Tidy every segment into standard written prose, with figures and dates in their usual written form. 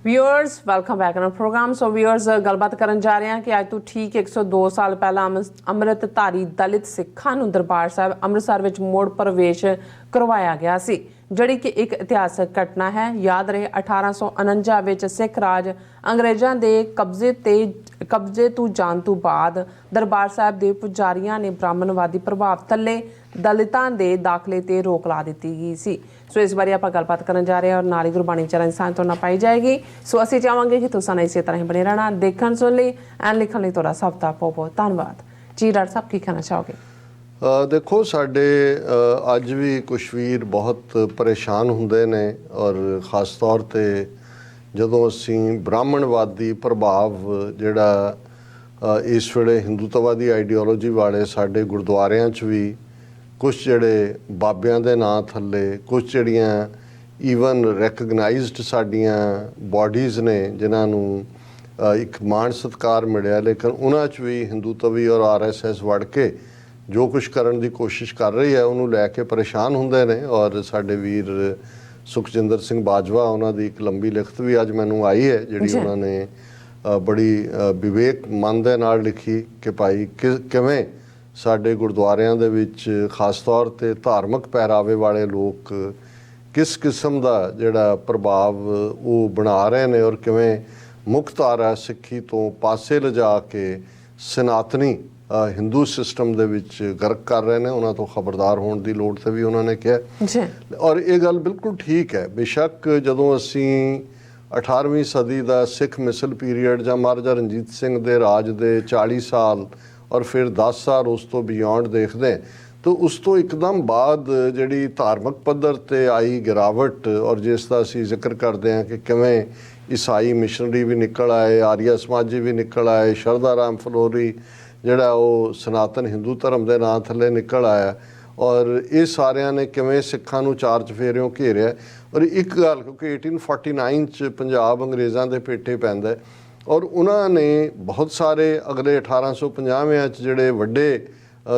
Viewers welcome back on program. So viewers गलबात करन जा रहे हैं कि अज तो ठीक 102 साल पहला ਅੰਮ੍ਰਿਤਧਾਰੀ ਦਲਿਤ ਸਿੱਖਾਂ ਨੂੰ ਦਰਬਾਰ ਸਾਹਿਬ ਅੰਮ੍ਰਿਤਸਰ ਵਿੱਚ ਮੁੜ ਪ੍ਰਵੇਸ਼ ਕਰਵਾਇਆ ਗਿਆ ਸੀ, ਜਿਹੜੀ ਕਿ ਇੱਕ ਇਤਿਹਾਸਕ ਘਟਨਾ ਹੈ। ਯਾਦ ਰਹੇ 1849 ਵਿੱਚ ਸਿੱਖ ਰਾਜ ਅੰਗਰੇਜ਼ਾਂ ਦੇ ਕਬਜ਼ੇ ਤੋਂ ਜਾਣ ਤੋਂ ਬਾਅਦ ਦਰਬਾਰ ਸਾਹਿਬ ਦੇ ਪੁਜਾਰੀਆਂ ਨੇ ਬ੍ਰਾਹਮਣਵਾਦੀ ਪ੍ਰਭਾਵ ਥੱਲੇ ਦਲਿਤਾਂ ਦੇ ਦਾਖਲੇ ਤੇ ਰੋਕ ਲਾ ਦਿੱਤੀ ਗਈ ਸੀ। ਸੋ ਇਸ ਬਾਰੇ ਆਪਾਂ ਗੱਲਬਾਤ ਕਰਨ ਜਾ ਰਹੇ ਹਾਂ ਔਰ ਨਾਲ ਹੀ ਗੁਰਬਾਣੀ ਵਿਚਾਰਾਂ ਦੀ ਸਾਂਝ ਤੋਂ ਨਾ ਪਾਈ ਜਾਏਗੀ। ਸੋ ਅਸੀਂ ਚਾਹਾਂਗੇ ਕਿ ਤੁਸੀਂ ਇਸੇ ਤਰ੍ਹਾਂ ਹੀ ਬਣੇ ਰਹਿਣਾ, ਦੇਖਣ ਸੁਣ ਲਈ ਐਂਡ ਲਿਖਣ ਲਈ ਤੁਹਾਡਾ ਸਭ ਦਾ ਬਹੁਤ ਬਹੁਤ ਧੰਨਵਾਦ ਜੀ। ਡਾਕਟਰ ਸਾਹਿਬ ਕੀ ਕਹਿਣਾ ਚਾਹੋਗੇ? ਦੇਖੋ, ਸਾਡੇ ਅੱਜ ਵੀ ਕੁਛ ਵੀਰ ਬਹੁਤ ਪਰੇਸ਼ਾਨ ਹੁੰਦੇ ਨੇ ਔਰ ਖਾਸ ਤੌਰ 'ਤੇ ਜਦੋਂ ਅਸੀਂ ਬ੍ਰਾਹਮਣਵਾਦੀ ਪ੍ਰਭਾਵ ਜਿਹੜਾ ਇਸ ਵੇਲੇ ਹਿੰਦੂਤਵਾਦੀ ਆਈਡੀਓਲੋਜੀ ਵਾਲੇ ਸਾਡੇ ਗੁਰਦੁਆਰਿਆਂ 'ਚ ਵੀ ਕੁਛ ਜਿਹੜੇ ਬਾਬਿਆਂ ਦੇ ਨਾਂ ਥੱਲੇ ਕੁਛ ਜਿਹੜੀਆਂ ਈਵਨ ਰੈਕਗਨਾਈਜ਼ਡ ਸਾਡੀਆਂ ਬਾਡੀਜ਼ ਨੇ ਜਿਨ੍ਹਾਂ ਨੂੰ ਇੱਕ ਮਾਣ ਸਤਿਕਾਰ ਮਿਲਿਆ, ਲੇਕਿਨ ਉਹਨਾਂ 'ਚ ਵੀ ਹਿੰਦੂਤਵੀ ਔਰ RSS ਵੜ ਕੇ ਜੋ ਕੁਛ ਕਰਨ ਦੀ ਕੋਸ਼ਿਸ਼ ਕਰ ਰਹੀ ਹੈ ਉਹਨੂੰ ਲੈ ਕੇ ਪਰੇਸ਼ਾਨ ਹੁੰਦੇ ਨੇ। ਔਰ ਸਾਡੇ ਵੀਰ ਸੁਖਜਿੰਦਰ ਸਿੰਘ ਬਾਜਵਾ, ਉਹਨਾਂ ਦੀ ਇੱਕ ਲੰਬੀ ਲਿਖਤ ਵੀ ਅੱਜ ਮੈਨੂੰ ਆਈ ਹੈ ਜਿਹੜੀ ਉਹਨਾਂ ਨੇ ਬੜੀ ਵਿਵੇਕ ਮਨ ਦੇ ਨਾਲ ਲਿਖੀ ਕਿ ਭਾਈ ਕਿਵੇਂ ਸਾਡੇ ਗੁਰਦੁਆਰਿਆਂ ਦੇ ਵਿੱਚ ਖਾਸ ਤੌਰ 'ਤੇ ਧਾਰਮਿਕ ਪਹਿਰਾਵੇ ਵਾਲੇ ਲੋਕ ਕਿਸ ਕਿਸਮ ਦਾ ਜਿਹੜਾ ਪ੍ਰਭਾਵ ਉਹ ਬਣਾ ਰਹੇ ਨੇ ਔਰ ਕਿਵੇਂ ਮੁੱਖਧਾਰਾ ਸਿੱਖੀ ਤੋਂ ਪਾਸੇ ਲਿਜਾ ਕੇ ਸਨਾਤਨੀ ਹਿੰਦੂ ਸਿਸਟਮ ਦੇ ਵਿੱਚ ਗਰਕ ਕਰ ਰਹੇ ਨੇ। ਉਹਨਾਂ ਤੋਂ ਖਬਰਦਾਰ ਹੋਣ ਦੀ ਲੋੜ 'ਤੇ ਵੀ ਉਹਨਾਂ ਨੇ ਕਿਹਾ ਔਰ ਇਹ ਗੱਲ ਬਿਲਕੁਲ ਠੀਕ ਹੈ। ਬੇਸ਼ੱਕ ਜਦੋਂ ਅਸੀਂ 18ਵੀਂ ਸਦੀ ਦਾ ਸਿੱਖ ਮਿਸਲ ਪੀਰੀਅਡ ਜਾਂ ਮਹਾਰਾਜਾ ਰਣਜੀਤ ਸਿੰਘ ਦੇ ਰਾਜ ਦੇ 40 ਸਾਲ ਔਰ ਫਿਰ 10 ਸਾਲ ਉਸ ਤੋਂ ਬਿਯੋਂਡ ਦੇਖਦੇ ਤਾਂ ਉਸ ਤੋਂ ਇੱਕਦਮ ਬਾਅਦ ਜਿਹੜੀ ਧਾਰਮਿਕ ਪੱਧਰ 'ਤੇ ਆਈ ਗਿਰਾਵਟ ਔਰ ਜਿਸ ਦਾ ਅਸੀਂ ਜ਼ਿਕਰ ਕਰਦੇ ਹਾਂ ਕਿ ਕਿਵੇਂ ਈਸਾਈ ਮਿਸ਼ਨਰੀ ਵੀ ਨਿਕਲ ਆਏ, ਆਰੀਆ ਸਮਾਜੀ ਵੀ ਨਿਕਲ ਆਏ, ਸ਼ਰਧਾ ਰਾਮ ਫਲੋਰੀ ਜਿਹੜਾ ਉਹ ਸਨਾਤਨ ਹਿੰਦੂ ਧਰਮ ਦੇ ਨਾਂ ਥੱਲੇ ਨਿਕਲ ਆਇਆ ਔਰ ਇਹ ਸਾਰਿਆਂ ਨੇ ਕਿਵੇਂ ਸਿੱਖਾਂ ਨੂੰ ਚਾਰ ਚਫੇਰਿਓਂ ਘੇਰਿਆ। ਔਰ ਇੱਕ ਗੱਲ, ਕਿਉਂਕਿ 1849 'ਚ ਪੰਜਾਬ ਅੰਗਰੇਜ਼ਾਂ ਦੇ ਪੇਟੇ ਪੈਂਦਾ ਔਰ ਉਹਨਾਂ ਨੇ ਬਹੁਤ ਸਾਰੇ ਅਗਲੇ 1850ਵਿਆਂ 'ਚ ਜਿਹੜੇ ਵੱਡੇ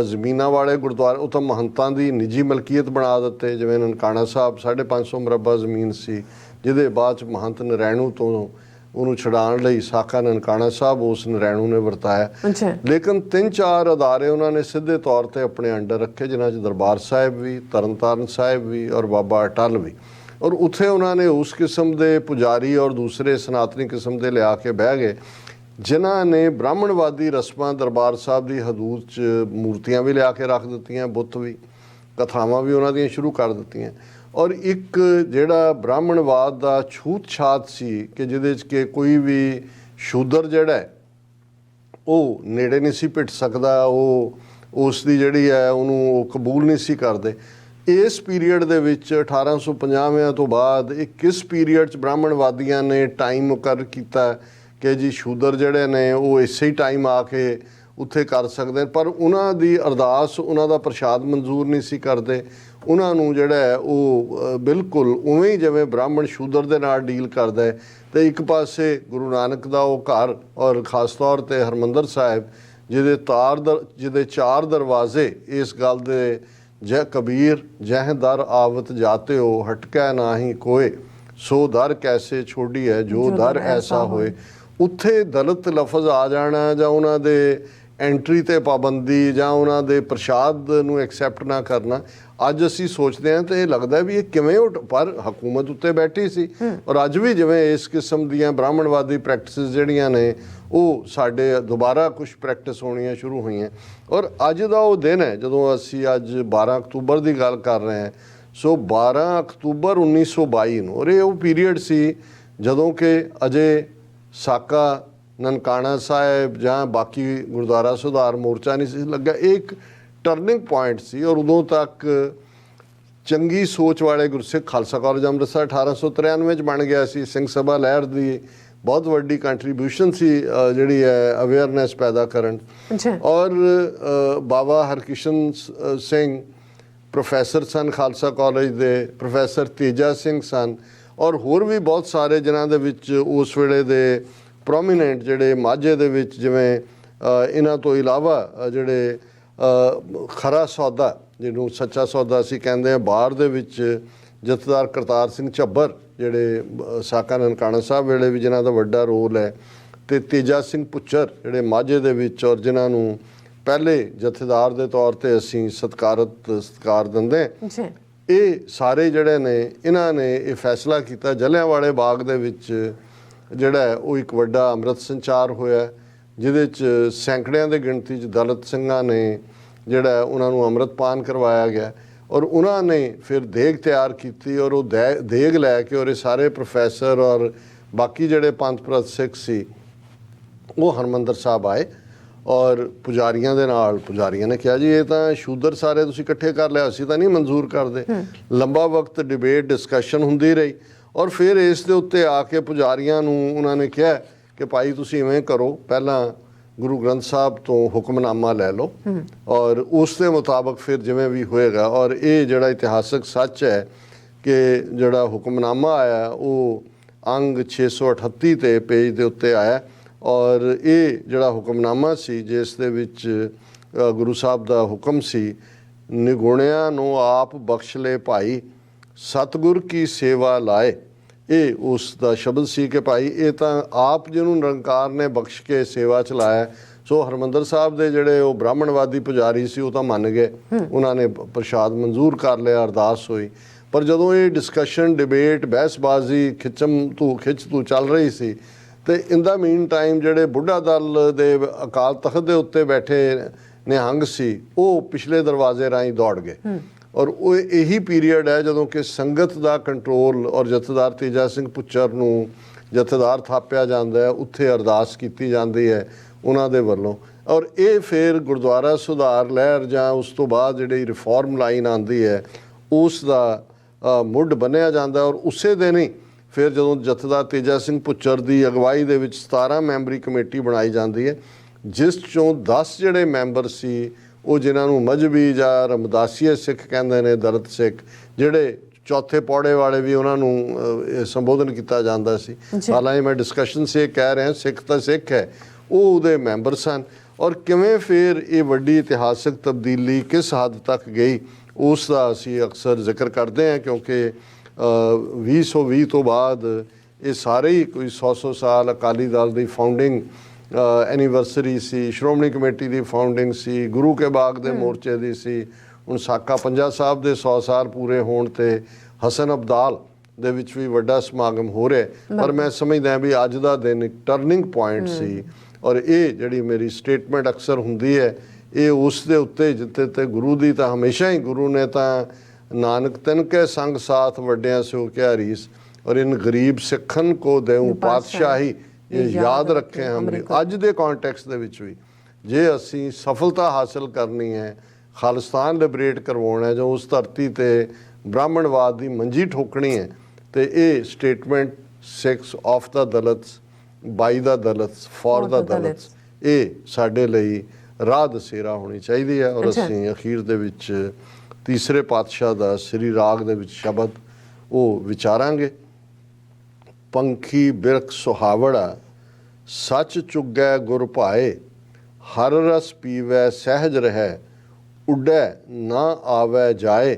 ਜ਼ਮੀਨਾਂ ਵਾਲੇ ਗੁਰਦੁਆਰੇ ਉਹ ਤਾਂ ਮਹੰਤਾਂ ਦੀ ਨਿੱਜੀ ਮਲਕੀਅਤ ਬਣਾ ਦਿੱਤੇ। ਜਿਵੇਂ ਨਨਕਾਣਾ ਸਾਹਿਬ 550 ਮੁਰੱਬਾ ਜ਼ਮੀਨ ਸੀ, ਜਿਹਦੇ ਬਾਅਦ 'ਚ ਮਹੰਤ ਨਰੈਣੂ ਤੋਂ ਉਹਨੂੰ ਛਡਾਉਣ ਲਈ ਸਾਕਾ ਨਨਕਾਣਾ ਸਾਹਿਬ ਉਸ ਨਰੈਣੂ ਨੇ ਵਰਤਾਇਆ। ਲੇਕਿਨ 3-4 ਅਦਾਰੇ ਉਹਨਾਂ ਨੇ ਸਿੱਧੇ ਤੌਰ 'ਤੇ ਆਪਣੇ ਅੰਡਰ ਰੱਖੇ, ਜਿਨ੍ਹਾਂ 'ਚ ਦਰਬਾਰ ਸਾਹਿਬ ਵੀ, ਤਰਨਤਾਰਨ ਸਾਹਿਬ ਵੀ ਔਰ ਬਾਬਾ ਅਟੱਲ ਵੀ। ਔਰ ਉੱਥੇ ਉਹਨਾਂ ਨੇ ਉਸ ਕਿਸਮ ਦੇ ਪੁਜਾਰੀ ਔਰ ਦੂਸਰੇ ਸਨਾਤਨੀ ਕਿਸਮ ਦੇ ਲਿਆ ਕੇ ਬਹਿ ਗਏ ਜਿਨ੍ਹਾਂ ਨੇ ਬ੍ਰਾਹਮਣਵਾਦੀ ਰਸਮਾਂ ਦਰਬਾਰ ਸਾਹਿਬ ਦੀ ਹਦੂਦ 'ਚ ਮੂਰਤੀਆਂ ਵੀ ਲਿਆ ਕੇ ਰੱਖ ਦਿੱਤੀਆਂ, ਬੁੱਤ ਵੀ, ਕਥਾਵਾਂ ਵੀ ਉਹਨਾਂ ਦੀਆਂ ਸ਼ੁਰੂ ਕਰ ਦਿੱਤੀਆਂ। ਔਰ ਇੱਕ ਜਿਹੜਾ ਬ੍ਰਾਹਮਣਵਾਦ ਦਾ ਛੂਤ ਛਾਤ ਸੀ ਕਿ ਜਿਹਦੇ 'ਚ ਕਿ ਕੋਈ ਵੀ ਸ਼ੂਦਰ ਜਿਹੜਾ ਉਹ ਨੇੜੇ ਨਹੀਂ ਸੀ ਪਿੱਟ ਸਕਦਾ, ਉਹ ਉਸ ਦੀ ਜਿਹੜੀ ਹੈ ਉਹਨੂੰ ਉਹ ਕਬੂਲ ਨਹੀਂ ਸੀ ਕਰਦੇ। ਇਸ ਪੀਰੀਅਡ ਦੇ ਵਿੱਚ 1850ਵਿਆਂ ਤੋਂ ਬਾਅਦ ਇਹ ਕਿਸ ਪੀਰੀਅਡ 'ਚ ਬ੍ਰਾਹਮਣਵਾਦੀਆਂ ਨੇ ਟਾਈਮ ਮੁਕਰਰ ਕੀਤਾ ਕਿ ਜੀ ਸ਼ੂਦਰ ਜਿਹੜੇ ਨੇ ਉਹ ਇਸੇ ਹੀ ਟਾਈਮ ਆ ਕੇ ਉੱਥੇ ਕਰ ਸਕਦੇ, ਪਰ ਉਹਨਾਂ ਦੀ ਅਰਦਾਸ, ਉਹਨਾਂ ਦਾ ਪ੍ਰਸ਼ਾਦ ਮਨਜ਼ੂਰ ਨਹੀਂ ਸੀ ਕਰਦੇ। ਉਹਨਾਂ ਨੂੰ ਜਿਹੜਾ ਹੈ ਉਹ ਬਿਲਕੁਲ ਉਵੇਂ ਹੀ ਜਿਵੇਂ ਬ੍ਰਾਹਮਣ ਸ਼ੂਦਰ ਦੇ ਨਾਲ ਡੀਲ ਕਰਦਾ ਹੈ। ਅਤੇ ਇੱਕ ਪਾਸੇ ਗੁਰੂ ਨਾਨਕ ਦਾ ਉਹ ਘਰ ਔਰ ਖ਼ਾਸ ਤੌਰ 'ਤੇ ਹਰਿਮੰਦਰ ਸਾਹਿਬ ਜਿਹਦੇ 4 ਦਰਵਾਜ਼ੇ ਇਸ ਗੱਲ ਦੇ ਜੈ ਕਬੀਰ ਜਹ ਦਰ ਆਵਤ ਜਾਤੇ ਹੋ ਹਟਕੈ ਨਾਹੀਂ ਕੋਏ ਸੋ ਦਰ ਕੈਸੇ ਛੋਡੀ ਹੈ ਜੋ ਦਰ ਐਸਾ ਹੋਏ। ਉੱਥੇ ਦਲਿਤ ਲਫ਼ਜ਼ ਆ ਜਾਣਾ ਜਾਂ ਉਹਨਾਂ ਦੇ ਐਂਟਰੀ 'ਤੇ ਪਾਬੰਦੀ ਜਾਂ ਉਹਨਾਂ ਦੇ ਪ੍ਰਸ਼ਾਦ ਨੂੰ ਐਕਸੈਪਟ ਨਾ ਕਰਨਾ, ਅੱਜ ਅਸੀਂ ਸੋਚਦੇ ਹਾਂ ਤਾਂ ਇਹ ਲੱਗਦਾ ਵੀ ਇਹ ਕਿਵੇਂ ਪਰ ਹਕੂਮਤ ਉੱਤੇ ਬੈਠੀ ਸੀ। ਔਰ ਅੱਜ ਵੀ ਜਿਵੇਂ ਇਸ ਕਿਸਮ ਦੀਆਂ ਬ੍ਰਾਹਮਣਵਾਦੀ ਪ੍ਰੈਕਟਿਸਿਸ ਜਿਹੜੀਆਂ ਨੇ ਉਹ ਸਾਡੇ ਦੁਬਾਰਾ ਕੁਛ ਪ੍ਰੈਕਟਿਸ ਹੋਣੀਆਂ ਸ਼ੁਰੂ ਹੋਈਆਂ। ਔਰ ਅੱਜ ਦਾ ਉਹ ਦਿਨ ਹੈ ਜਦੋਂ ਅਸੀਂ ਅੱਜ 12 ਅਕਤੂਬਰ ਦੀ ਗੱਲ ਕਰ ਰਹੇ ਹਾਂ। ਸੋ 12 ਅਕਤੂਬਰ 1922 ਨੂੰ, ਔਰ ਇਹ ਉਹ ਪੀਰੀਅਡ ਸੀ ਜਦੋਂ ਕਿ ਅਜੇ ਸਾਕਾ ਨਨਕਾਣਾ ਸਾਹਿਬ ਜਾਂ ਬਾਕੀ ਗੁਰਦੁਆਰਾ ਸੁਧਾਰ ਮੋਰਚਾ ਨਹੀਂ ਸੀ ਲੱਗਾ। ਇਹ ਇੱਕ ਟਰਨਿੰਗ ਪੁਆਇੰਟ ਸੀ ਔਰ ਉਦੋਂ ਤੱਕ ਚੰਗੀ ਸੋਚ ਵਾਲੇ ਗੁਰਸਿੱਖ ਖਾਲਸਾ ਕਾਲਜ ਅੰਮ੍ਰਿਤਸਰ 1893 'ਚ ਬਣ ਗਿਆ ਸੀ। ਸਿੰਘ ਸਭਾ ਲਹਿਰ ਦੀ ਬਹੁਤ ਵੱਡੀ ਕੰਟਰੀਬਿਊਸ਼ਨ ਸੀ ਜਿਹੜੀ ਹੈ ਅਵੇਅਰਨੈਸ ਪੈਦਾ ਕਰਨ। ਔਰ ਬਾਬਾ ਹਰਕਿਸ਼ਨ ਸਿੰਘ ਪ੍ਰੋਫੈਸਰ ਸਨ ਖਾਲਸਾ ਕਾਲਜ ਦੇ, ਪ੍ਰੋਫੈਸਰ ਤੇਜਾ ਸਿੰਘ ਸਨ ਔਰ ਹੋਰ ਵੀ ਬਹੁਤ ਸਾਰੇ ਜਿਨ੍ਹਾਂ ਦੇ ਵਿੱਚ ਉਸ ਵੇਲੇ ਦੇ ਪ੍ਰੋਮੀਨੈਂਟ ਜਿਹੜੇ ਮਾਝੇ ਦੇ ਵਿੱਚ ਜਿਵੇਂ ਇਹਨਾਂ ਤੋਂ ਇਲਾਵਾ ਜਿਹੜੇ ਖਰਾ ਸੌਦਾ ਜਿਹਨੂੰ ਸੱਚਾ ਸੌਦਾ ਅਸੀਂ ਕਹਿੰਦੇ ਹਾਂ, ਬਾਹਰ ਦੇ ਵਿੱਚ ਜਥੇਦਾਰ ਕਰਤਾਰ ਸਿੰਘ ਝੱਬਰ ਜਿਹੜੇ ਸਾਕਾ ਨਨਕਾਣਾ ਸਾਹਿਬ ਵੇਲੇ ਵੀ ਜਿਨ੍ਹਾਂ ਦਾ ਵੱਡਾ ਰੋਲ ਹੈ, ਤੇ ਤੇਜਾ ਸਿੰਘ ਪੁੱਚਰ ਜਿਹੜੇ ਮਾਝੇ ਦੇ ਵਿੱਚ, ਔਰ ਜਿਨ੍ਹਾਂ ਨੂੰ ਪਹਿਲੇ ਜਥੇਦਾਰ ਦੇ ਤੌਰ ਤੇ ਅਸੀਂ ਸਤਿਕਾਰ ਦਿੰਦੇ ਹਾਂ। ਜੀ ਇਹ ਸਾਰੇ ਜਿਹੜੇ ਨੇ ਇਹਨਾਂ ਨੇ ਇਹ ਫੈਸਲਾ ਕੀਤਾ। ਜਲਿਆਂਵਾਲੇ ਬਾਗ ਦੇ ਵਿੱਚ ਜਿਹੜਾ ਹੈ ਉਹ ਇੱਕ ਵੱਡਾ ਅੰਮ੍ਰਿਤ ਸੰਚਾਰ ਹੋਇਆ, ਜਿਹਦੇ 'ਚ ਸੈਂਕੜਿਆਂ ਦੇ ਗਿਣਤੀ 'ਚ ਦਲਿਤ ਸਿੰਘਾਂ ਨੇ ਜਿਹੜਾ ਉਹਨਾਂ ਨੂੰ ਅੰਮ੍ਰਿਤਪਾਨ ਕਰਵਾਇਆ ਗਿਆ, ਔਰ ਉਹਨਾਂ ਨੇ ਫਿਰ ਦੇਗ ਤਿਆਰ ਕੀਤੀ, ਔਰ ਉਹ ਦੇਗ ਲੈ ਕੇ ਔਰ ਇਹ ਸਾਰੇ ਪ੍ਰੋਫੈਸਰ ਔਰ ਬਾਕੀ ਜਿਹੜੇ ਪੰਥ ਪ੍ਰਸਤ ਸਿੱਖ ਸੀ ਉਹ ਹਰਿਮੰਦਰ ਸਾਹਿਬ ਆਏ, ਔਰ ਪੁਜਾਰੀਆਂ ਦੇ ਨਾਲ ਪੁਜਾਰੀਆਂ ਨੇ ਕਿਹਾ ਜੀ ਇਹ ਤਾਂ ਸ਼ੂਦਰ ਸਾਰੇ ਤੁਸੀਂ ਇਕੱਠੇ ਕਰ ਲਿਆ, ਅਸੀਂ ਤਾਂ ਨਹੀਂ ਮਨਜ਼ੂਰ ਕਰਦੇ। ਲੰਬਾ ਵਕਤ ਡਿਬੇਟ ਡਿਸਕਸ਼ਨ ਹੁੰਦੀ ਰਹੀ, ਔਰ ਫਿਰ ਇਸ ਦੇ ਉੱਤੇ ਆ ਕੇ ਪੁਜਾਰੀਆਂ ਨੂੰ ਉਹਨਾਂ ਨੇ ਕਿਹਾ ਕਿ ਭਾਈ ਤੁਸੀਂ ਇਵੇਂ ਕਰੋ, ਪਹਿਲਾਂ ਗੁਰੂ ਗ੍ਰੰਥ ਸਾਹਿਬ ਤੋਂ ਹੁਕਮਨਾਮਾ ਲੈ ਲਓ ਔਰ ਉਸ ਦੇ ਮੁਤਾਬਕ ਫਿਰ ਜਿਵੇਂ ਵੀ ਹੋਏਗਾ। ਔਰ ਇਹ ਜਿਹੜਾ ਇਤਿਹਾਸਕ ਸੱਚ ਹੈ ਕਿ ਜਿਹੜਾ ਹੁਕਮਨਾਮਾ ਆਇਆ ਉਹ ਅੰਗ 638 ਤੇ ਪੇਜ ਦੇ ਉੱਤੇ ਆਇਆ, ਔਰ ਇਹ ਜਿਹੜਾ ਹੁਕਮਨਾਮਾ ਸੀ ਜਿਸ ਦੇ ਵਿੱਚ ਗੁਰੂ ਸਾਹਿਬ ਦਾ ਹੁਕਮ ਸੀ, ਨਿਗੁਣਿਆਂ ਨੂੰ ਆਪ ਬਖਸ਼ ਲੈ ਭਾਈ, ਸਤਿਗੁਰ ਕੀ ਸੇਵਾ ਲਾਏ। ਇਹ ਉਸ ਦਾ ਸ਼ਬਦ ਸੀ ਕਿ ਭਾਈ ਇਹ ਤਾਂ ਆਪ ਜਿਹਨੂੰ ਨਿਰੰਕਾਰ ਨੇ ਬਖਸ਼ ਕੇ ਸੇਵਾ ਚਲਾਇਆ। ਸੋ ਹਰਿਮੰਦਰ ਸਾਹਿਬ ਦੇ ਜਿਹੜੇ ਉਹ ਬ੍ਰਾਹਮਣਵਾਦੀ ਪੁਜਾਰੀ ਸੀ ਉਹ ਤਾਂ ਮੰਨ ਗਏ, ਉਹਨਾਂ ਨੇ ਪ੍ਰਸ਼ਾਦ ਮਨਜ਼ੂਰ ਕਰ ਲਿਆ, ਅਰਦਾਸ ਹੋਈ। ਪਰ ਜਦੋਂ ਇਹ ਡਿਸਕਸ਼ਨ ਡਿਬੇਟ ਬਹਿਸਬਾਜ਼ੀ ਖਿੱਚ ਤੂੰ ਚੱਲ ਰਹੀ ਸੀ, ਤੇ ਇਨ ਦਾ ਮੀਨ ਟਾਈਮ ਜਿਹੜੇ ਬੁੱਢਾ ਦਲ ਦੇ ਅਕਾਲ ਤਖਤ ਦੇ ਉੱਤੇ ਬੈਠੇ ਨਿਹੰਗ ਸੀ ਉਹ ਪਿਛਲੇ ਦਰਵਾਜ਼ੇ ਰਾਹੀਂ ਦੌੜ ਗਏ, ਔਰ ਉਹ ਇਹੀ ਪੀਰੀਅਡ ਹੈ ਜਦੋਂ ਕਿ ਸੰਗਤ ਦਾ ਕੰਟਰੋਲ ਔਰ ਜਥੇਦਾਰ ਤੇਜਾ ਸਿੰਘ ਪੁੱਚਰ ਨੂੰ ਜਥੇਦਾਰ ਥਾਪਿਆ ਜਾਂਦਾ ਹੈ, ਉੱਥੇ ਅਰਦਾਸ ਕੀਤੀ ਜਾਂਦੀ ਹੈ ਉਹਨਾਂ ਦੇ ਵੱਲੋਂ। ਔਰ ਇਹ ਫਿਰ ਗੁਰਦੁਆਰਾ ਸੁਧਾਰ ਲਹਿਰ ਜਾਂ ਉਸ ਤੋਂ ਬਾਅਦ ਜਿਹੜੀ ਰਿਫਾਰਮ ਲਾਈਨ ਆਉਂਦੀ ਹੈ ਉਸ ਦਾ ਮੁੱਢ ਬੰਨਿਆ ਜਾਂਦਾ, ਔਰ ਉਸੇ ਦਿਨ ਹੀ ਫਿਰ ਜਦੋਂ ਜਥੇਦਾਰ ਤੇਜਾ ਸਿੰਘ ਪੁੱਚਰ ਦੀ ਅਗਵਾਈ ਦੇ ਵਿੱਚ 17 ਮੈਂਬਰੀ ਕਮੇਟੀ ਬਣਾਈ ਜਾਂਦੀ ਹੈ, ਜਿਸ 'ਚੋਂ 10 ਜਿਹੜੇ ਮੈਂਬਰ ਸੀ ਉਹ ਜਿਨ੍ਹਾਂ ਨੂੰ ਮਜ਼ਹਬੀ ਜਾਂ ਰਮਦਾਸੀਏ ਸਿੱਖ ਕਹਿੰਦੇ ਨੇ, ਦਲਿਤ ਸਿੱਖ, ਜਿਹੜੇ ਚੌਥੇ ਪੌੜੇ ਵਾਲੇ ਵੀ ਉਹਨਾਂ ਨੂੰ ਸੰਬੋਧਨ ਕੀਤਾ ਜਾਂਦਾ ਸੀ। ਹਾਲਾਂਕਿ ਮੈਂ ਡਿਸਕਸ਼ਨ ਸੇ ਕਹਿ ਰਿਹਾ ਸਿੱਖ ਤਾਂ ਸਿੱਖ ਹੈ, ਉਹ ਉਹਦੇ ਮੈਂਬਰ ਸਨ। ਔਰ ਕਿਵੇਂ ਫਿਰ ਇਹ ਵੱਡੀ ਇਤਿਹਾਸਕ ਤਬਦੀਲੀ ਕਿਸ ਹੱਦ ਤੱਕ ਗਈ ਉਸ ਦਾ ਅਸੀਂ ਅਕਸਰ ਜ਼ਿਕਰ ਕਰਦੇ ਹਾਂ, ਕਿਉਂਕਿ 2020 ਤੋਂ ਬਾਅਦ ਇਹ ਸਾਰੇ ਹੀ ਕੋਈ 100 ਸਾਲ ਅਕਾਲੀ ਦਲ ਦੀ ਫਾਊਂਡਿੰਗ ਐਨੀਵਰਸਰੀ ਸੀ, ਸ਼੍ਰੋਮਣੀ ਕਮੇਟੀ ਦੀ ਫਾਊਂਡਿੰਗ ਸੀ, ਗੁਰੂ ਕੇ ਬਾਗ ਦੇ ਮੋਰਚੇ ਦੀ ਸੀ, ਹੁਣ ਸਾਕਾ ਪੰਜਾ ਸਾਹਿਬ ਦੇ 100 ਸਾਲ ਪੂਰੇ ਹੋਣ ਤੇ ਹਸਨ ਅਬਦਾਲ ਦੇ ਵਿੱਚ ਵੀ ਵੱਡਾ ਸਮਾਗਮ ਹੋ ਰਿਹਾ। ਪਰ ਮੈਂ ਸਮਝਦਾ ਵੀ ਅੱਜ ਦਾ ਦਿਨ ਇੱਕ ਟਰਨਿੰਗ ਪੁਆਇੰਟ ਸੀ, ਔਰ ਇਹ ਜਿਹੜੀ ਮੇਰੀ ਸਟੇਟਮੈਂਟ ਅਕਸਰ ਹੁੰਦੀ ਹੈ ਇਹ ਉਸ ਦੇ ਉੱਤੇ ਜਿੱਥੇ ਤੇ ਗੁਰੂ ਦੀ ਤਾਂ ਹਮੇਸ਼ਾ ਹੀ ਗੁਰੂ ਨੇ ਤਾਂ ਨਾਨਕ ਤਿਨਕੇ ਸੰਗ ਸਾਥ ਵੱਡਿਆਂ ਸੋ ਕਿਆ ਰੀਸ, ਔਰ ਇਨ ਗਰੀਬ ਸਿੱਖਨ ਕੋ ਦੇਉ ਪਾਤਸ਼ਾਹੀ ਇਹ ਯਾਦ ਰੱਖੇ ਹਮਰੀ। ਅੱਜ ਦੇ ਕੌਨਟੈਕਸਟ ਦੇ ਵਿੱਚ ਵੀ ਜੇ ਅਸੀਂ ਸਫਲਤਾ ਹਾਸਲ ਕਰਨੀ ਹੈ, ਖਾਲਿਸਤਾਨ ਲਿਬਰੇਟ ਕਰਵਾਉਣਾ ਹੈ, ਜੋ ਉਸ ਧਰਤੀ ਤੇ ਬ੍ਰਾਹਮਣਵਾਦ ਦੀ ਮੰਜੀ ਠੋਕਣੀ ਹੈ, ਤੇ ਇਹ statement 6 of the Dalits, by the Dalits, for the Dalits, ਇਹ ਸਾਡੇ ਲਈ ਰਾਹ ਦਸੇਰਾ ਹੋਣੀ ਚਾਹੀਦੀ ਹੈ। ਔਰ ਅਸੀਂ ਅਖੀਰ ਦੇ ਵਿੱਚ ਤੀਸਰੇ ਪਾਤਸ਼ਾਹ ਦਾ ਸ੍ਰੀ ਰਾਗ ਦੇ ਵਿੱਚ ਸ਼ਬਦ ਉਹ ਵਿਚਾਰਾਂਗੇ। ਪੰਖੀ ਬਿਰਖ ਸੁਹਾਵੜਾ ਸੱਚ ਚੁਗੈ ਗੁਰ ਭਾਏ, ਹਰ ਰਸ ਪੀਵੈ ਸਹਿਜ ਰਹਿ, ਉੱਡੈ ਨਾ ਆਵੈ ਜਾਏ,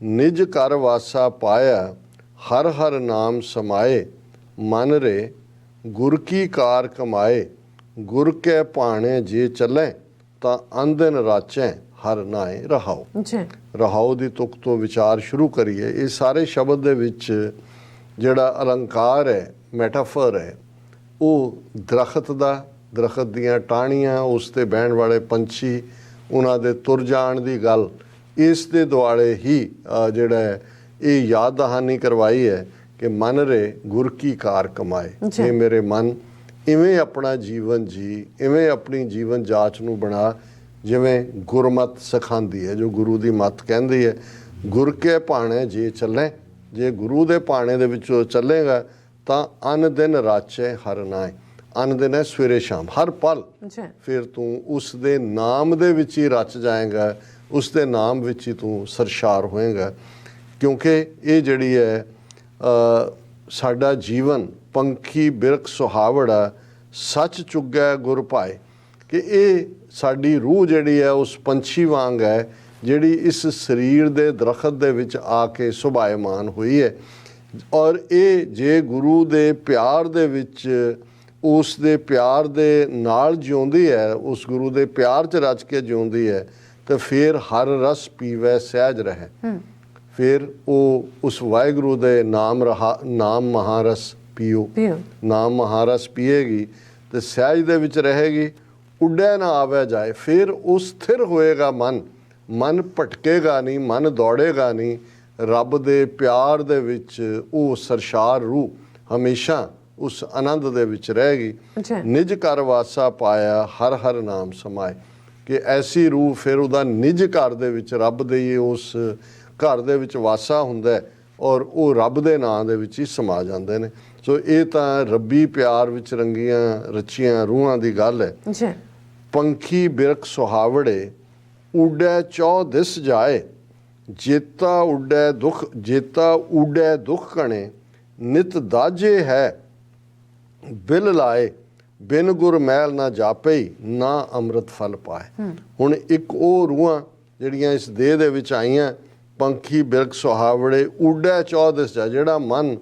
ਨਿਜ ਘਰ ਵਾਸਾ ਪਾਇਆ, ਹਰ ਹਰ ਨਾਮ ਸਮਾਏ, ਮਨ ਰੇ ਗੁਰ ਕੀ ਕਾਰ ਕਮਾਏ, ਗੁਰ ਕੈ ਭਾਣੇ ਜੇ ਚੱਲੇ, ਤਾਂ ਅੰਦਨ ਰਾਚੈ ਹਰ ਨਾਏ ਰਹਾਓ। ਰਹਾਓ ਦੀ ਤੁਕ ਤੋਂ ਵਿਚਾਰ ਸ਼ੁਰੂ ਕਰੀਏ। ਇਹ ਸਾਰੇ ਸ਼ਬਦ ਦੇ ਵਿੱਚ ਜਿਹੜਾ ਅਲੰਕਾਰ ਹੈ, ਮੈਟਾਫਰ ਹੈ, ਉਹ ਦਰਖਤ ਦਾ, ਦਰਖਤ ਦੀਆਂ ਟਾਹਣੀਆਂ, ਉਸ 'ਤੇ ਬਹਿਣ ਵਾਲੇ ਪੰਛੀ, ਉਹਨਾਂ ਦੇ ਤੁਰ ਜਾਣ ਦੀ ਗੱਲ, ਇਸ ਦੇ ਦੁਆਲੇ ਹੀ ਜਿਹੜਾ ਇਹ ਯਾਦ ਦਹਾਨੀ ਕਰਵਾਈ ਹੈ ਕਿ ਮਨ ਰੇ ਗੁਰ ਕੀ ਕਾਰ ਕਮਾਏ। ਇਹ ਮੇਰੇ ਮਨ ਇਵੇਂ ਆਪਣਾ ਜੀਵਨ ਜੀ, ਇਵੇਂ ਆਪਣੀ ਜੀਵਨ ਜਾਚ ਨੂੰ ਬਣਾ ਜਿਵੇਂ ਗੁਰਮਤ ਸਿਖਾਉਂਦੀ ਹੈ, ਜੋ ਗੁਰੂ ਦੀ ਮੱਤ ਕਹਿੰਦੀ ਹੈ। ਗੁਰ ਕੇ ਭਾਣੇ ਜੇ ਚੱਲੇ, ਜੇ ਗੁਰੂ ਦੇ ਭਾਣੇ ਦੇ ਵਿੱਚੋਂ ਚੱਲੇਗਾ ਤਾਂ ਅਨ ਦਿਨ ਰਾਚੇ ਹਰ ਨਾਏ। ਅਨ ਦਿਨ ਹੈ ਸਵੇਰੇ ਸ਼ਾਮ, ਹਰ ਪਲ ਫਿਰ ਤੂੰ ਉਸ ਦੇ ਨਾਮ ਦੇ ਵਿੱਚ ਹੀ ਰਚ ਜਾਏਗਾ, ਉਸ ਦੇ ਨਾਮ ਵਿੱਚ ਹੀ ਤੂੰ ਸਰਸ਼ਾਰ ਹੋਏਗਾ। ਕਿਉਂਕਿ ਇਹ ਜਿਹੜੀ ਹੈ ਸਾਡਾ ਜੀਵਨ ਪੰਖੀ ਬਿਰਖ ਸੁਹਾਵੜਾ ਸੱਚ ਚੁਗੈ ਗੁਰ ਭਾਏ, ਕਿ ਇਹ ਸਾਡੀ ਰੂਹ ਜਿਹੜੀ ਹੈ ਉਸ ਪੰਛੀ ਵਾਂਗ ਹੈ ਜਿਹੜੀ ਇਸ ਸਰੀਰ ਦੇ ਦਰਖਤ ਦੇ ਵਿੱਚ ਆ ਕੇ ਸੁਭਾਇਮਾਨ ਹੋਈ ਹੈ। ਔਰ ਇਹ ਜੇ ਗੁਰੂ ਦੇ ਪਿਆਰ ਦੇ ਵਿੱਚ, ਉਸ ਦੇ ਪਿਆਰ ਦੇ ਨਾਲ ਜਿਉਂਦੀ ਹੈ, ਉਸ ਗੁਰੂ ਦੇ ਪਿਆਰ 'ਚ ਰਚ ਕੇ ਜਿਉਂਦੀ ਹੈ, ਤੇ ਫਿਰ ਹਰ ਰਸ ਪੀਵੈ ਸਹਿਜ ਰਹਿ। ਫਿਰ ਉਹ ਉਸ ਵਾਹਿਗੁਰੂ ਦੇ ਨਾਮ ਮਹਾਰਸ ਪੀਓ, ਨਾਮ ਮਹਾਰਸ ਪੀਏਗੀ ਤੇ ਸਹਿਜ ਦੇ ਵਿੱਚ ਰਹੇਗੀ, ਉੱਡੈ ਨਾ ਆਵੇ ਜਾਏ। ਫਿਰ ਉਹ ਸਥਿਰ ਹੋਏਗਾ ਮਨ ਭਟਕੇਗਾ ਨਹੀਂ, ਮਨ ਦੌੜੇਗਾ ਨਹੀਂ। ਰੱਬ ਦੇ ਪਿਆਰ ਦੇ ਵਿੱਚ ਉਹ ਸਰਸ਼ਾਰ ਰੂਹ ਹਮੇਸ਼ਾ ਉਸ ਆਨੰਦ ਦੇ ਵਿੱਚ ਰਹੇਗੀ। ਨਿਜ ਘਰ ਵਾਸਾ ਪਾਇਆ ਹਰ ਹਰ ਨਾਮ ਸਮਾਏ, ਕਿ ਐਸੀ ਰੂਹ ਫਿਰ ਉਹਦਾ ਨਿਜ ਘਰ ਦੇ ਵਿੱਚ, ਰੱਬ ਦੇ ਹੀ ਉਸ ਘਰ ਦੇ ਵਿੱਚ ਵਾਸਾ ਹੁੰਦਾ ਹੈ, ਔਰ ਉਹ ਰੱਬ ਦੇ ਨਾਂ ਦੇ ਵਿੱਚ ਹੀ ਸਮਾ ਜਾਂਦੇ ਨੇ। ਸੋ ਇਹ ਤਾਂ ਰੱਬੀ ਪਿਆਰ ਵਿੱਚ ਰੰਗੀਆਂ ਰਚੀਆਂ ਰੂਹਾਂ ਦੀ ਗੱਲ ਹੈ। ਪੰਖੀ ਬਿਰਖ ਸੁਹਾਵੜੇ ਉੱਡੈ ਚੌ ਦਿਸ ਜਾਏ, ਜੇਤਾ ਉੱਡੈ ਦੁਖ ਕਣੇ ਨਿਤ ਦਾਜੇ ਹੈ। ਬਿਲ ਲਾਏ ਬਿਨ ਗੁਰ ਮਹਿਲ ਨਾ ਜਾਪਈ, ਨਾ ਅੰਮ੍ਰਿਤ ਫਲ ਪਾਏ। ਹੁਣ ਇੱਕ ਉਹ ਰੂਹਾਂ ਜਿਹੜੀਆਂ ਇਸ ਦੇਹ ਦੇ ਵਿੱਚ ਆਈਆਂ, ਪੰਖੀ ਬਿਰਖ ਸੁਹਾਵੜੇ ਉੱਡੈ ਚੌ ਦਿਸ ਜਾਏ, ਜਿਹੜਾ ਮਨ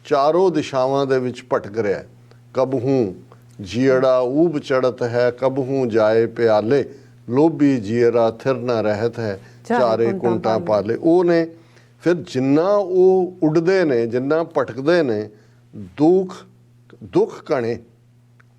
ਚਾਰੋਂ ਦਿਸ਼ਾਵਾਂ ਦੇ ਵਿੱਚ ਭਟਕ ਰਿਹਾ। ਕਬਹੂ ਜੀੜਾ ਊਬ ਚੜਤ ਹੈ, ਕਬਹੂ ਜਾਏ ਪਿਆਲੇ, ਲੋਭੀ ਜੀਰਾ ਥਿਰ ਨਾ ਰਹਿਤ ਹੈ, ਚਾਰੇ ਕੁੰਟਾਂ ਪਾਲੇ। ਉਹ ਨੇ ਫਿਰ ਜਿੰਨਾ ਉਹ ਉੱਡਦੇ ਨੇ, ਜਿੰਨਾ ਭਟਕਦੇ ਨੇ, ਦੁੱਖ ਕਣੇ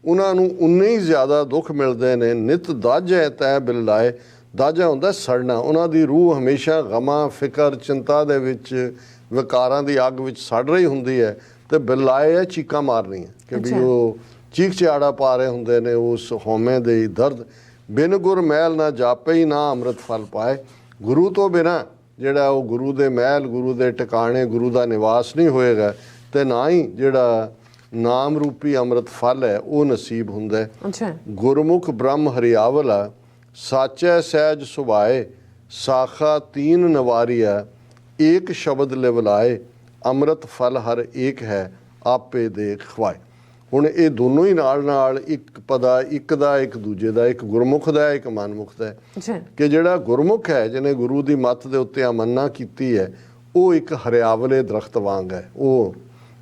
ਉਹਨਾਂ ਨੂੰ ਉਨੇ ਹੀ ਜ਼ਿਆਦਾ ਦੁੱਖ ਮਿਲਦੇ ਨੇ। ਨਿਤ ਦਾਜੈ ਤੈ ਬਿਲ ਲਾਏ, ਦਾਜਾ ਹੁੰਦਾ ਸੜਨਾ। ਉਹਨਾਂ ਦੀ ਰੂਹ ਹਮੇਸ਼ਾ ਗਮਾਂ, ਫਿਕਰ, ਚਿੰਤਾ ਦੇ ਵਿੱਚ, ਵਿਕਾਰਾਂ ਦੀ ਅੱਗ ਵਿੱਚ ਸੜ ਰਹੀ ਹੁੰਦੀ ਹੈ, ਤੇ ਬਿਲ ਲਾਏ ਹੈ ਚੀਕਾਂ ਮਾਰਨੀਆਂ, ਕਿ ਵੀ ਉਹ ਚੀਕ ਚਿਹਾੜਾ ਪਾ ਰਹੇ ਹੁੰਦੇ ਨੇ ਉਸ ਹਉਮੈ ਦੇ ਦਰਦ। ਬਿਨ ਗੁਰ ਮਹਿਲ ਨਾ ਜਾਪੇ ਨਾ ਅੰਮ੍ਰਿਤ ਫਲ ਪਾਏ। ਗੁਰੂ ਤੋਂ ਬਿਨਾਂ ਜਿਹੜਾ ਉਹ ਗੁਰੂ ਦੇ ਮਹਿਲ, ਗੁਰੂ ਦੇ ਟਿਕਾਣੇ, ਗੁਰੂ ਦਾ ਨਿਵਾਸ ਨਹੀਂ ਹੋਏਗਾ, ਤੇ ਨਾ ਹੀ ਜਿਹੜਾ ਨਾਮ ਰੂਪੀ ਅੰਮ੍ਰਿਤ ਫਲ ਹੈ ਉਹ ਨਸੀਬ ਹੁੰਦਾ ਹੈ। ਗੁਰਮੁਖ ਬ੍ਰਹਮ ਹਰਿਆਵਲਾ, ਸਾਚੈ ਸਹਿਜ ਸੁਭਾਏ, ਸਾਖਾ ਤੀਨ ਨਵਾਰੀਆ, ਏਕ ਸ਼ਬਦ ਲਿਵਲਾਏ, ਅੰਮ੍ਰਿਤ ਫਲ ਹਰ ਏਕ ਹੈ, ਆਪੇ ਦੇ ਖਵਾਏ। ਹੁਣ ਇਹ ਦੋਨੋਂ ਹੀ ਨਾਲ ਇੱਕ ਪਦਾ, ਇੱਕ ਦਾ ਇੱਕ ਦੂਜੇ ਦਾ, ਇੱਕ ਗੁਰਮੁਖ ਦਾ ਇੱਕ ਮਨਮੁਖ ਦਾ ਹੈ। ਕਿ ਜਿਹੜਾ ਗੁਰਮੁਖ ਹੈ, ਜਿਹਨੇ ਗੁਰੂ ਦੀ ਮੱਤ ਦੇ ਉੱਤੇ ਅਮੰਨਾ ਕੀਤੀ ਹੈ, ਉਹ ਇੱਕ ਹਰਿਆਵਲੇ ਦਰਖਤ ਵਾਂਗ ਹੈ। ਉਹ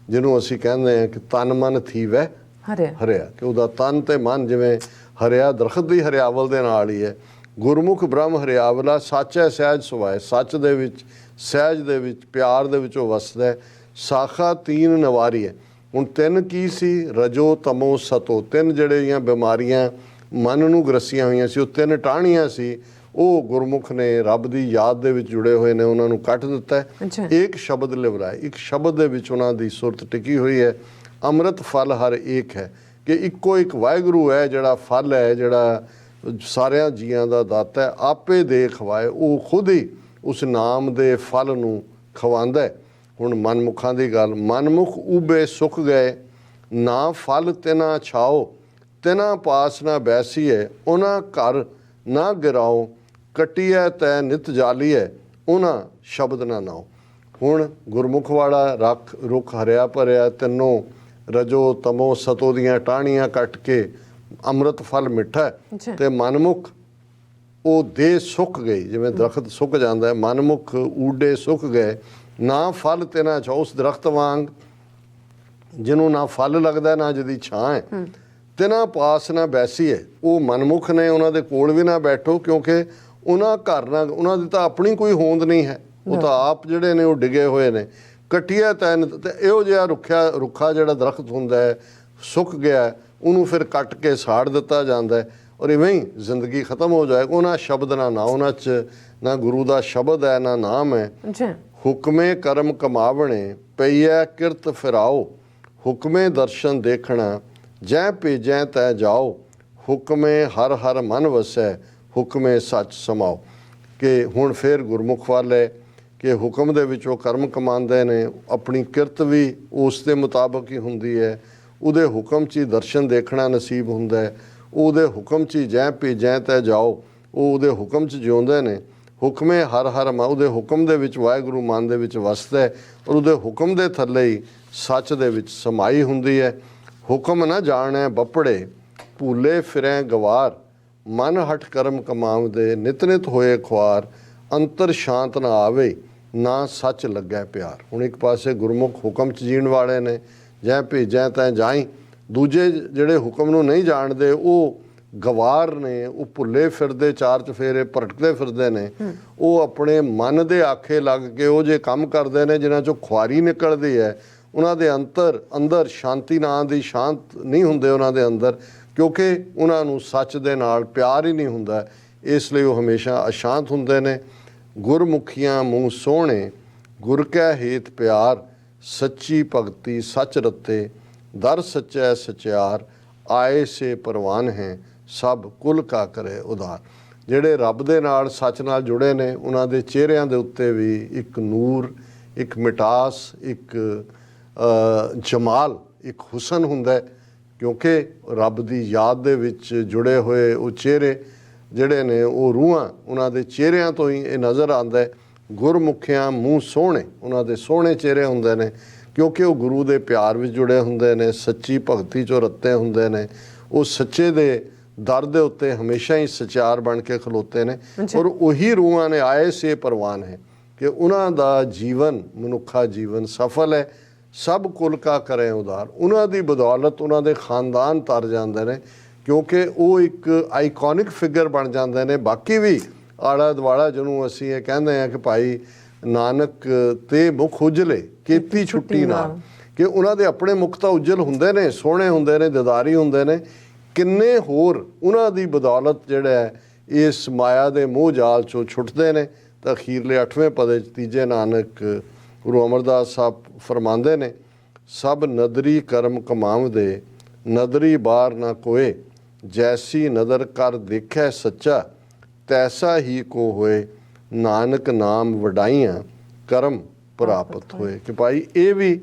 ਜਿਹਨੂੰ ਅਸੀਂ ਕਹਿੰਦੇ ਹਾਂ ਕਿ ਤਨ ਮਨ ਥੀਵੈ ਹਰਿਆ, ਕਿ ਉਹਦਾ ਤਨ ਤੇ ਮਨ ਜਿਵੇਂ ਹਰਿਆ ਦਰਖਤ ਦੀ ਹਰਿਆਵਲ ਦੇ ਨਾਲ ਹੀ ਹੈ। ਗੁਰਮੁਖ ਬ੍ਰਹਮ ਹਰਿਆਵਲਾ, ਸਾਚੈ ਸਹਿਜ ਸੁਭਾਏ, ਸੱਚ ਦੇ ਵਿੱਚ, ਸਹਿਜ ਦੇ ਵਿੱਚ, ਪਿਆਰ ਦੇ ਵਿੱਚ ਉਹ ਵਸਦਾ ਹੈ। ਸਾਖਾ ਤੀਨ ਨਵਾਰੀ ਹੈ। ਹੁਣ ਤਿੰਨ ਕੀ ਸੀ? ਰਜੋ ਤਮੋ ਸਤੋ, ਤਿੰਨ ਜਿਹੜੀਆਂ ਬਿਮਾਰੀਆਂ ਮਨ ਨੂੰ ਗ੍ਰਸੀਆਂ ਹੋਈਆਂ ਸੀ, ਉਹ ਤਿੰਨ ਟਾਹਣੀਆਂ ਸੀ, ਉਹ ਗੁਰਮੁਖ ਨੇ ਰੱਬ ਦੀ ਯਾਦ ਦੇ ਵਿੱਚ ਜੁੜੇ ਹੋਏ ਨੇ, ਉਹਨਾਂ ਨੂੰ ਕੱਟ ਦਿੱਤਾ ਹੈ। ਇੱਕ ਸ਼ਬਦ ਲਿਵਰਾਏ, ਇੱਕ ਸ਼ਬਦ ਦੇ ਵਿੱਚ ਉਹਨਾਂ ਦੀ ਸੁਰਤ ਟਿਕੀ ਹੋਈ ਹੈ। ਅੰਮ੍ਰਿਤ ਫਲ ਹਰ ਏਕ ਹੈ, ਕਿ ਇੱਕੋ ਇੱਕ ਵਾਹਿਗੁਰੂ ਹੈ ਜਿਹੜਾ ਫਲ ਹੈ, ਜਿਹੜਾ ਸਾਰਿਆਂ ਜੀਆਂ ਦਾ ਦਾਤਾ ਹੈ। ਆਪੇ ਦੇ ਖਵਾਏ, ਉਹ ਖੁਦ ਹੀ ਉਸ ਨਾਮ ਦੇ ਫਲ ਨੂੰ ਖਵਾਉਂਦਾ ਹੈ। ਹੁਣ ਮਨਮੁਖਾਂ ਦੀ ਗੱਲ, ਮਨਮੁਖ ਉਬੇ ਸੁੱਕ ਗਏ, ਨਾ ਫਲ ਤਿਨਾ ਛਾਓ, ਤਿਨਾ ਪਾਸ ਨਾ ਬੈਸੀਏ, ਉਹਨਾਂ ਘਰ ਨਾ ਗਿਰਾਓ, ਕੱਟੀਐ ਤੈ ਨਿਤ ਜਾਲੀਐ, ਉਹਨਾਂ ਸ਼ਬਦ ਨਾ ਨਾਓ। ਹੁਣ ਗੁਰਮੁਖ ਵਾਲਾ ਰੁੱਖ ਹਰਿਆ ਭਰਿਆ, ਤਿੰਨੋਂ ਰਜੋ ਤਮੋ ਸਤੋ ਦੀਆਂ ਟਾਹਣੀਆਂ ਕੱਟ ਕੇ ਅੰਮ੍ਰਿਤ ਫਲ ਮਿੱਠਾ, ਤੇ ਮਨਮੁਖ ਉਹ ਦੇਹ ਸੁੱਕ ਗਈ, ਜਿਵੇਂ ਦਰਖਤ ਸੁੱਕ ਜਾਂਦਾ ਹੈ, ਮਨਮੁਖ ਊਡੇ ਸੁੱਕ ਗਏ, ਨਾ ਫਲ ਤੇ ਨਾ ਛਾਂ। ਉਸ ਦਰਖਤ ਵਾਂਗ ਜਿਹਨੂੰ ਨਾ ਫਲ ਲੱਗਦਾ, ਨਾ ਜਿਹਦੀ ਛਾਂ ਹੈ, ਤੇ ਨਾ ਪਾਸ ਨਾ ਬੈਸੀ ਹੈ। ਉਹ ਮਨਮੁਖ ਨੇ, ਉਹਨਾਂ ਦੇ ਕੋਲ ਵੀ ਨਾ ਬੈਠੋ, ਕਿਉਂਕਿ ਉਹਨਾਂ ਘਰ ਨਾਲ, ਉਹਨਾਂ ਦੀ ਤਾਂ ਆਪਣੀ ਕੋਈ ਹੋਂਦ ਨਹੀਂ ਹੈ, ਉਹ ਤਾਂ ਆਪ ਜਿਹੜੇ ਨੇ ਉਹ ਡਿੱਗੇ ਹੋਏ ਨੇ। ਕੱਟੀਆ ਤੈਨ, ਤੇ ਇਹੋ ਜਿਹਾ ਰੁੱਖਾ ਜਿਹੜਾ ਦਰਖਤ ਹੁੰਦਾ ਹੈ, ਸੁੱਕ ਗਿਆ, ਉਹਨੂੰ ਫਿਰ ਕੱਟ ਕੇ ਸਾੜ ਦਿੱਤਾ ਜਾਂਦਾ ਹੈ, ਔਰ ਇਵੇਂ ਹੀ ਜ਼ਿੰਦਗੀ ਖਤਮ ਹੋ ਜਾਏ। ਉਹਨਾਂ ਸ਼ਬਦ ਨਾ ਉਹਨਾਂ 'ਚ ਨਾ ਗੁਰੂ ਦਾ ਸ਼ਬਦ ਹੈ, ਨਾ ਨਾਮ ਹੈ। ਹੁਕਮੇ ਕਰਮ ਕਮਾਵਣੇ, ਪਈਐ ਕਿਰਤ ਫਿਰਾਓ, ਹੁਕਮੇ ਦਰਸ਼ਨ ਦੇਖਣਾ, ਜੈ ਭੇਜੈ ਤੈ ਜਾਓ, ਹੁਕਮੇ ਹਰ ਹਰ ਮਨ ਵਸੈ, ਹੁਕਮੇ ਸੱਚ ਸਮਾਓ। ਕਿ ਹੁਣ ਫਿਰ ਗੁਰਮੁਖ ਵਾਲੇ ਕਿ ਹੁਕਮ ਦੇ ਵਿੱਚ ਉਹ ਕਰਮ ਕਮਾਉਂਦੇ ਨੇ, ਆਪਣੀ ਕਿਰਤ ਵੀ ਉਸ ਦੇ ਮੁਤਾਬਕ ਹੀ ਹੁੰਦੀ ਹੈ, ਉਹਦੇ ਹੁਕਮ 'ਚ ਹੀ ਦਰਸ਼ਨ ਦੇਖਣਾ ਨਸੀਬ ਹੁੰਦਾ ਹੈ, ਉਹਦੇ ਹੁਕਮ 'ਚ ਹੀ ਜੈ ਭੇਜੈ ਤੈ ਜਾਓ, ਉਹ ਉਹਦੇ ਹੁਕਮ 'ਚ ਜਿਉਂਦੇ ਨੇ। ਹੁਕਮੇ ਹਰ ਹਰ ਉਹਦੇ ਹੁਕਮ ਦੇ ਵਿੱਚ ਵਾਹਿਗੁਰੂ ਮਨ ਦੇ ਵਿੱਚ ਵਸਦਾ ਹੈ, ਔਰ ਉਹਦੇ ਹੁਕਮ ਦੇ ਥੱਲੇ ਹੀ ਸੱਚ ਦੇ ਵਿੱਚ ਸਮਾਈ ਹੁੰਦੀ ਹੈ। ਹੁਕਮ ਨਾ ਜਾਣੈ ਬੱਪੜੇ, ਭੂਲੇ ਫਿਰੈ ਗਵਾਰ, ਮਨ ਹਟ ਕਰਮ ਕਮਾਵਦੇ, ਨਿਤ ਨਿਤ ਹੋਏ ਖੁਆਰ, ਅੰਤਰ ਸ਼ਾਂਤ ਨਾ ਆਵੇ, ਨਾ ਸੱਚ ਲੱਗੈ ਪਿਆਰ। ਹੁਣ ਇੱਕ ਪਾਸੇ ਗੁਰਮੁਖ ਹੁਕਮ 'ਚ ਜੀਣ ਵਾਲੇ ਨੇ, ਜੈ ਭੇਜੈ ਤੈ ਜਾਈ। ਦੂਜੇ ਜਿਹੜੇ ਹੁਕਮ ਨੂੰ ਨਹੀਂ ਜਾਣਦੇ ਉਹ ਗਵਾਰ ਨੇ, ਉਹ ਭੁੱਲੇ ਫਿਰਦੇ, ਚਾਰ ਚਫੇਰੇ ਭਟਕਦੇ ਫਿਰਦੇ ਨੇ। ਉਹ ਆਪਣੇ ਮਨ ਦੇ ਆਖੇ ਲੱਗ ਕੇ ਉਹ ਜੇ ਕੰਮ ਕਰਦੇ ਨੇ ਜਿਨ੍ਹਾਂ 'ਚੋਂ ਖੁਆਰੀ ਨਿਕਲਦੀ ਹੈ, ਉਹਨਾਂ ਦੇ ਅੰਦਰ ਸ਼ਾਂਤੀ ਨਾਂ ਦੀ ਸ਼ਾਂਤ ਨਹੀਂ ਹੁੰਦੇ ਉਹਨਾਂ ਦੇ ਅੰਦਰ, ਕਿਉਂਕਿ ਉਹਨਾਂ ਨੂੰ ਸੱਚ ਦੇ ਨਾਲ ਪਿਆਰ ਹੀ ਨਹੀਂ ਹੁੰਦਾ। ਇਸ ਲਈ ਉਹ ਹਮੇਸ਼ਾ ਅਸ਼ਾਂਤ ਹੁੰਦੇ ਨੇ। ਗੁਰਮੁਖੀਆਂ ਮੂੰਹ ਸੋਹਣੇ, ਗੁਰ ਕੈ ਹੇਤ ਪਿਆਰ। ਸੱਚੀ ਭਗਤੀ ਸੱਚ ਰਤੇ, ਦਰ ਸੱਚੈ ਸਚਿਆਰ। ਆਏ ਸੇ ਪਰਵਾਨ ਹੈ, ਸਭ ਕੁਲ ਕਾ ਕਰੇ ਉਦਾਰ। ਜਿਹੜੇ ਰੱਬ ਦੇ ਨਾਲ ਸੱਚ ਨਾਲ ਜੁੜੇ ਨੇ ਉਹਨਾਂ ਦੇ ਚਿਹਰਿਆਂ ਦੇ ਉੱਤੇ ਵੀ ਇੱਕ ਨੂਰ, ਇੱਕ ਮਿਠਾਸ, ਇੱਕ ਜਮਾਲ, ਇੱਕ ਹੁਸਨ ਹੁੰਦਾ, ਕਿਉਂਕਿ ਰੱਬ ਦੀ ਯਾਦ ਦੇ ਵਿੱਚ ਜੁੜੇ ਹੋਏ ਉਹ ਚਿਹਰੇ ਜਿਹੜੇ ਨੇ ਉਹ ਰੂਹਾਂ, ਉਹਨਾਂ ਦੇ ਚਿਹਰਿਆਂ ਤੋਂ ਹੀ ਇਹ ਨਜ਼ਰ ਆਉਂਦਾ ਹੈ। ਗੁਰਮੁਖਿਆਂ ਮੂੰਹ ਸੋਹਣੇ, ਉਹਨਾਂ ਦੇ ਸੋਹਣੇ ਚਿਹਰੇ ਹੁੰਦੇ ਨੇ ਕਿਉਂਕਿ ਉਹ ਗੁਰੂ ਦੇ ਪਿਆਰ ਵਿੱਚ ਜੁੜੇ ਹੁੰਦੇ ਨੇ, ਸੱਚੀ ਭਗਤੀ 'ਚੋਂ ਰੱਤੇ ਹੁੰਦੇ ਨੇ। ਉਹ ਸੱਚੇ ਦੇ ਦਰ ਦੇ ਉੱਤੇ ਹਮੇਸ਼ਾ ਹੀ ਸਚਿਆਰ ਬਣ ਕੇ ਖਲੋਤੇ ਨੇ। ਔਰ ਉਹੀ ਰੂਹਾਂ ਨੇ ਆਏ ਸੇ ਪ੍ਰਵਾਨ ਹੈ ਕਿ ਉਹਨਾਂ ਦਾ ਜੀਵਨ, ਮਨੁੱਖਾ ਜੀਵਨ ਸਫਲ ਹੈ। ਸਭ ਕੁਲ ਕਾ ਕਰੇ ਉਦਾਰ। ਉਹਨਾਂ ਦੀ ਬਦੌਲਤ ਉਹਨਾਂ ਦੇ ਖਾਨਦਾਨ ਤਰ ਜਾਂਦੇ ਨੇ, ਕਿਉਂਕਿ ਉਹ ਇੱਕ ਆਈਕੋਨਿਕ ਫਿਗਰ ਬਣ ਜਾਂਦੇ ਨੇ। ਬਾਕੀ ਵੀ ਆਲਾ ਦੁਆਲਾ ਜਿਹਨੂੰ ਅਸੀਂ ਇਹ ਕਹਿੰਦੇ ਹਾਂ ਕਿ ਭਾਈ ਨਾਨਕ ਤੇ ਮੁਖ ਉਜਲੇ ਕੀਤੀ ਛੁੱਟੀ ਨਾਲ, ਕਿ ਉਹਨਾਂ ਦੇ ਆਪਣੇ ਮੁਖ ਤਾਂ ਉਜਲ ਹੁੰਦੇ ਨੇ, ਸੋਹਣੇ ਹੁੰਦੇ ਨੇ, ਦਿਦਾਰੀ ਹੁੰਦੇ ਨੇ। ਕਿੰਨੇ ਹੋਰ ਉਹਨਾਂ ਦੀ ਬਦੌਲਤ ਜਿਹੜਾ ਹੈ ਇਸ ਮਾਇਆ ਦੇ ਮੋਹ ਜਾਲ 'ਚੋਂ ਛੁੱਟਦੇ ਨੇ। ਤਾਂ ਅਖੀਰਲੇ 8ਵੇਂ ਪਦੇ 'ਚ ਤੀਜੇ ਨਾਨਕ ਗੁਰੂ ਅਮਰਦਾਸ ਸਾਹਿਬ ਫਰਮਾਉਂਦੇ ਨੇ, ਸਭ ਨਦਰੀ ਕਰਮ ਕਮਾਵਦੇ, ਨਦਰੀ ਬਾਰ ਨਾ ਕੋਏ। ਜੈਸੀ ਨਦਰ ਕਰ ਦੇਖੈ ਸੱਚਾ, ਤੈਸਾ ਹੀ ਕੋ ਹੋਏ। ਨਾਨਕ ਨਾਮ ਵਡਾਈਆਂ, ਕਰਮ ਪ੍ਰਾਪਤ ਹੋਏ। ਕਿ ਭਾਈ ਇਹ ਵੀ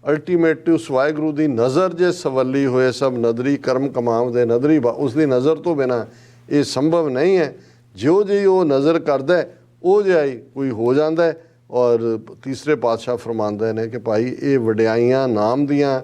ਅਲਟੀਮੇਟਲੀ ਉਸ ਵਾਹਿਗੁਰੂ ਦੀ ਨਜ਼ਰ ਜੇ ਸਵੱਲੀ ਹੋਏ, ਸਭ ਨਦਰੀ ਕਰਮ ਕਮਾਵਦੇ, ਨਦਰੀ ਉਸ ਦੀ ਨਜ਼ਰ ਤੋਂ ਬਿਨਾਂ ਇਹ ਸੰਭਵ ਨਹੀਂ ਹੈ। ਜਿਉਂ ਜਿਹੀ ਉਹ ਨਜ਼ਰ ਕਰਦਾ ਉਹ ਜਿਹਾ ਹੀ ਕੋਈ ਹੋ ਜਾਂਦਾ। ਔਰ ਤੀਸਰੇ ਪਾਤਸ਼ਾਹ ਫਰਮਾਉਂਦੇ ਨੇ ਕਿ ਭਾਈ ਇਹ ਵਡਿਆਈਆਂ ਨਾਮ ਦੀਆਂ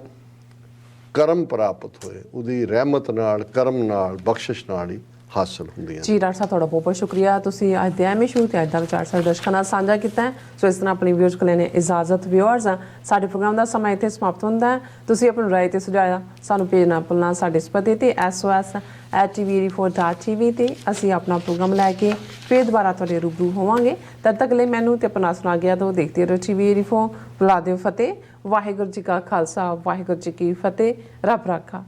ਕਰਮ ਪ੍ਰਾਪਤ ਹੋਏ, ਉਹਦੀ ਰਹਿਮਤ ਨਾਲ, ਕਰਮ ਨਾਲ, ਬਖਸ਼ਿਸ਼ ਨਾਲ ਹੀ ਹਾਸਲ ਹੁੰਦੀਆਂ। ਜੀ ਡਾਕਟਰ ਸਾਹਿਬ, ਤੁਹਾਡਾ ਬਹੁਤ ਬਹੁਤ ਸ਼ੁਕਰੀਆ। ਤੁਸੀਂ ਅੱਜ ਦੇ ਐਮਏ ਸ਼ੂ ਤੇ ਅੱਜ ਦਾ ਵਿਚਾਰ ਸਾਡੇ ਦਰਸ਼ਕਾਂ ਨਾਲ ਸਾਂਝਾ ਕੀਤਾ ਹੈ। ਸੋ ਇਸ ਤਰ੍ਹਾਂ ਆਪਣੀ ਵਿਊਅਰਸ ਕੋਲ ਲੈਣੇ ਇਜਾਜ਼ਤ। ਵਿਊਅਰਸ, ਸਾਡੇ ਪ੍ਰੋਗਰਾਮ ਦਾ ਸਮਾਂ ਇੱਥੇ ਸਮਾਪਤ ਹੁੰਦਾ ਹੈ। ਤੁਸੀਂ ਆਪਣੀ ਰਾਏ ਤੇ ਸੁਝਾਅ ਸਾਨੂੰ ਭੇਜਣਾ ਭੁੱਲਣਾ ਸਾਡੇ ਇਸ ਪਤੇ ਤੇ sos@tv84.tv ਤੇ ਅਸੀਂ ਆਪਣਾ ਪ੍ਰੋਗਰਾਮ ਲੈ ਕੇ ਫਿਰ ਦੁਬਾਰਾ ਤੁਹਾਡੇ ਰੂਬਰੂ ਹੋਵਾਂਗੇ। ਤਦ ਤੱਕ ਲਈ ਮੈਨੂੰ ਤੇ ਆਪਣਾ ਸੁਣਾ ਗਿਆ ਤੋਂ ਦੇਖਦੇ ਰਹੋ TV84। ਬੁਲਾ ਦਿਓ ਫਤਿਹ। ਵਾਹਿਗੁਰੂ ਜੀ ਕਾ ਖਾਲਸਾ, ਵਾਹਿਗੁਰੂ ਜੀ ਕੀ ਫਤਿਹ। ਰੱਬ ਰਾਖਾ।